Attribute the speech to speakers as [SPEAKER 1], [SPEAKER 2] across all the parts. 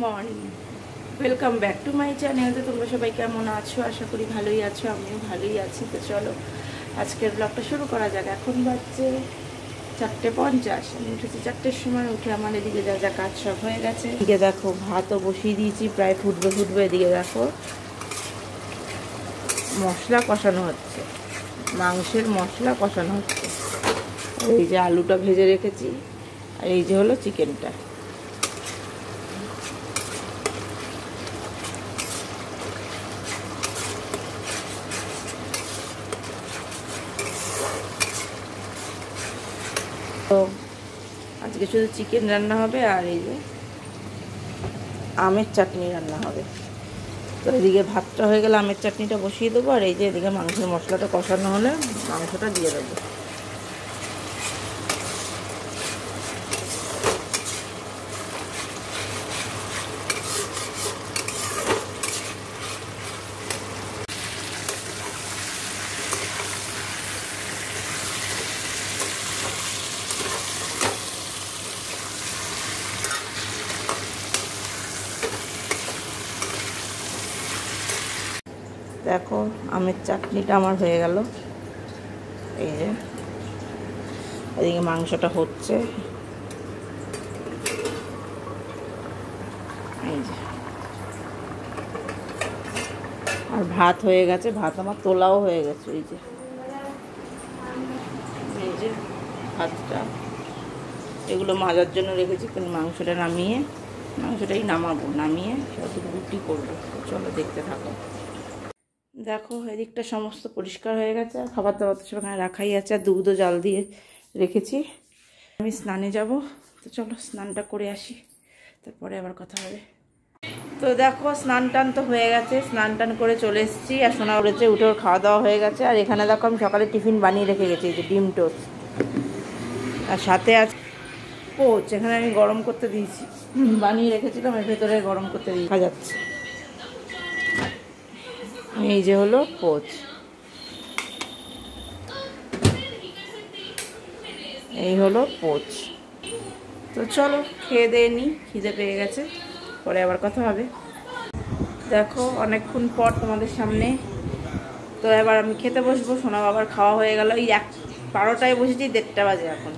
[SPEAKER 1] Morning, welcome back to my channel. তো তোমরা সবাই কেমন আছো? আশা করি ভালোই আছো, আমিও ভালোই আছি। তো চলো আজকের ব্লগটা শুরু করা যাক। এখন বাজছে 4:50। আমি উঠেছি 4টের সময়। উঠে আমার এদিকে যা যা কাজ সব হয়ে গেছে। এদিকে দেখো ভাতও বসিয়ে দিয়েছি, প্রায় ফুটবে। এদিকে দেখো মশলা কষানো হচ্ছে, মাংসের মশলা কষানো হচ্ছে। এই যে আলুটা ভেজে রেখেছি, আর এই যে হলো চিকেনটা। তো আজকে শুধু চিকেন রান্না হবে, আর এই যে আমের চাটনি রান্না হবে। তো এদিকে ভাতটা হয়ে গেলে আমের চাটনিটা বসিয়ে দেবো, আর এই যে এদিকে মাংসের মশলাটা কষানো হলে মাংসটা দিয়ে দেবো। দেখো আমের চাটনিটা আমার হয়ে গেল। এই যে এদিকে মাংসটা হচ্ছে, এই যে আর ভাত হয়ে গেছে। ভাত আমার তোলাও হয়ে গেছে। এই যে ভাতটা এগুলো মাজার জন্য রেখেছি, কিন্তু মাংসটাই নামিয়ে শুধু রুটি করবো। চলো দেখতে থাকো। দেখো এদিকটা সমস্ত পরিষ্কার হয়ে গেছে, আর খাবার দাবার তো সেখানে রাখাই আছে, আর দুধও জাল দিয়ে রেখেছি। আমি স্নানে যাব, তো চলো স্নানটা করে আসি, তারপরে আবার কথা হবে। তো দেখো স্নান টান তো হয়ে গেছে, স্নান টান করে চলে এসেছি। আর সোনা উঠেছে, উঠে ওর খাওয়া দাওয়া হয়ে গেছে। আর এখানে দেখো আমি সকালে টিফিন বানিয়ে রেখে গেছি, এই যে ডিম টোস্ট, আর সাথে আছে পোচ। এখানে আমি গরম করতে দিয়েছি, বানিয়ে রেখেছিলাম, এর ভেতরে গরম করতে দিয়ে দেখা যাচ্ছে। এই যে হলো পোচ, এই হলো পোচ। তো চলো খেয়ে দিয়ে নিই, খিদে পেয়ে গেছে, পরে আবার কথা হবে। দেখো অনেকক্ষণ পর তোমাদের সামনে। তো এবার আমি খেতে বসবো। সোনা বাবার খাওয়া হয়ে গেল, এই 12টায় বসেছি, 1:30 বাজে এখন।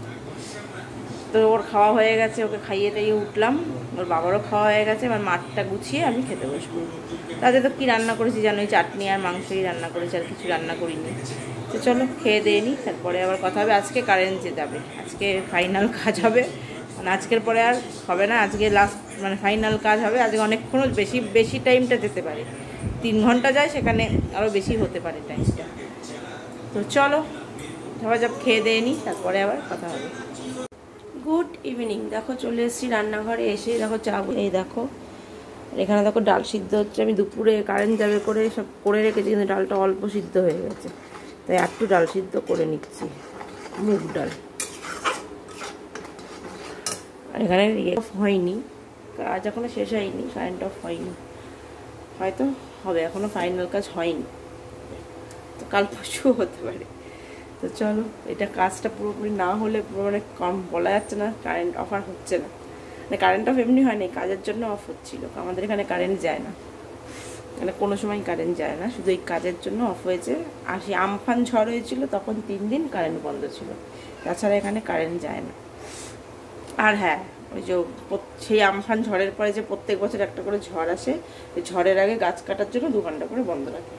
[SPEAKER 1] তো ওর খাওয়া হয়ে গেছে, ওকে খাইয়ে টাইয়ে উঠলাম। ওর বাবারও খাওয়া হয়ে গেছে, এবার মাঠটা গুছিয়ে আমি খেতে বসবো। তাতে তো কী রান্না করেছি জানোই, চাটনি আর মাংসই রান্না করেছি, আর কিছু রান্না করিনি। তো চলো খেয়ে দিয়ে নিই, তারপরে আবার কথা হবে। আজকে কারেন্ট যাবে, আজকে ফাইনাল কাজ হবে, মানে আজকের পরে আর হবে না। আজকে লাস্ট মানে ফাইনাল কাজ হবে। আজকে অনেকক্ষণও বেশি টাইমটা যেতে পারে, 3 ঘন্টা যায়, সেখানে আরও বেশি হতে পারে টাইমটা। তো চলো সবাই সব খেয়ে দিয়ে নিই, তারপরে আবার কথা হবে। Good evening. দেখো চলে এসেছি রান্নাঘরে। এসে দেখো চা, এই দেখো এখানে দেখো ডাল সিদ্ধ হচ্ছে। আমি দুপুরে কারেন্ট যাবে করে সব করে রেখেছি, কিন্তু ডালটা অল্প সিদ্ধ হয়ে গেছে, তাই একটু ডাল সিদ্ধ করে নিচ্ছি, মুগ ডাল। আর এখানে অফ হয়নি, কাজ এখনও শেষ হয়নি, কারেন্ট অফ হয়নি, হয়তো হবে, এখনও ফাইনাল কাজ হয়নি, তো কাল পরশু হতে পারে। তো চলো এটা কাজটা পুরোপুরি না হলে মানে কম বলা যাচ্ছে না, কারেন্ট অফ আর হচ্ছে না। মানে কারেন্ট অফ এমনি হয়নি, কাজের জন্য অফ হচ্ছিল। আমাদের এখানে কারেন্ট যায় না, মানে কোনো সময় কারেন্ট যায় না, শুধু এই কাজের জন্য অফ হয়েছে। আর সেই আমফান ঝড় হয়েছিল তখন 3 দিন কারেন্ট বন্ধ ছিল, তাছাড়া এখানে কারেন্ট যায় না। আর হ্যাঁ, ওই যে সেই আমফান ঝড়ের পরে যে প্রত্যেক বছর একটা করে ঝড় আসে, ওই ঝড়ের আগে গাছ কাটার জন্য 2 ঘন্টা করে বন্ধ রাখে,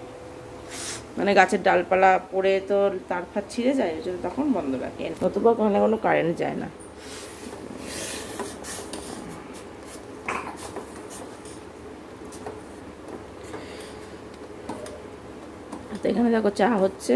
[SPEAKER 1] মানে গাছের ডালপালা পড়ে তো তার ফার ছিঁড়ে যায়, ওই জন্য তখন বন্ধ রাখে, নতুবা ওখানে কোনো কারেন্ট যায় না। তো এখানে দেখো চা হচ্ছে।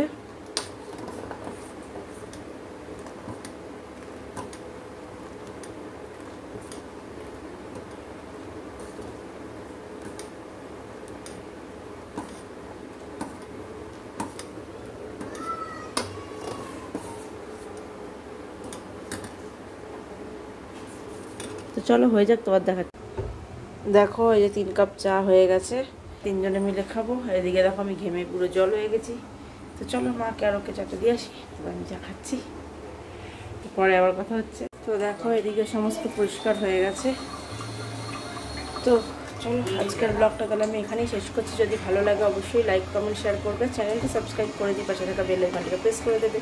[SPEAKER 1] তো চলো হয়ে যাক, তোমার দেখা। দেখো এই যে 3 কাপ চা হয়ে গেছে, 3 জনে মিলে খাবো। এদিকে দেখো আমি ঘেমে পুরো জল হয়ে গেছি। তো চলো মাকে আর ওকে চাটা দিয়ে আসি, তবে আমি চা খাচ্ছি, পরে আবার কথা হচ্ছে। তো দেখো এদিকে সমস্ত পরিষ্কার হয়ে গেছে, তো চলো আজকের ব্লগটা তাহলে আমি এখানেই শেষ করছি। যদি ভালো লাগে অবশ্যই লাইক কমেন্ট শেয়ার করবে, চ্যানেলটা সাবস্ক্রাইব করে দিয়ে পাশে থাকা বেল আইকনটাকে প্রেস করে দেবে।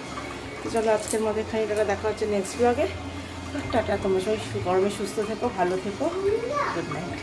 [SPEAKER 1] তো চলো আজকের মধ্যে এখানে দেখা হচ্ছে নেক্সট ব্লগে। টাটা, তোমার সবাই গরমে সুস্থ থেকো, ভালো থেকো, গুড নাইট।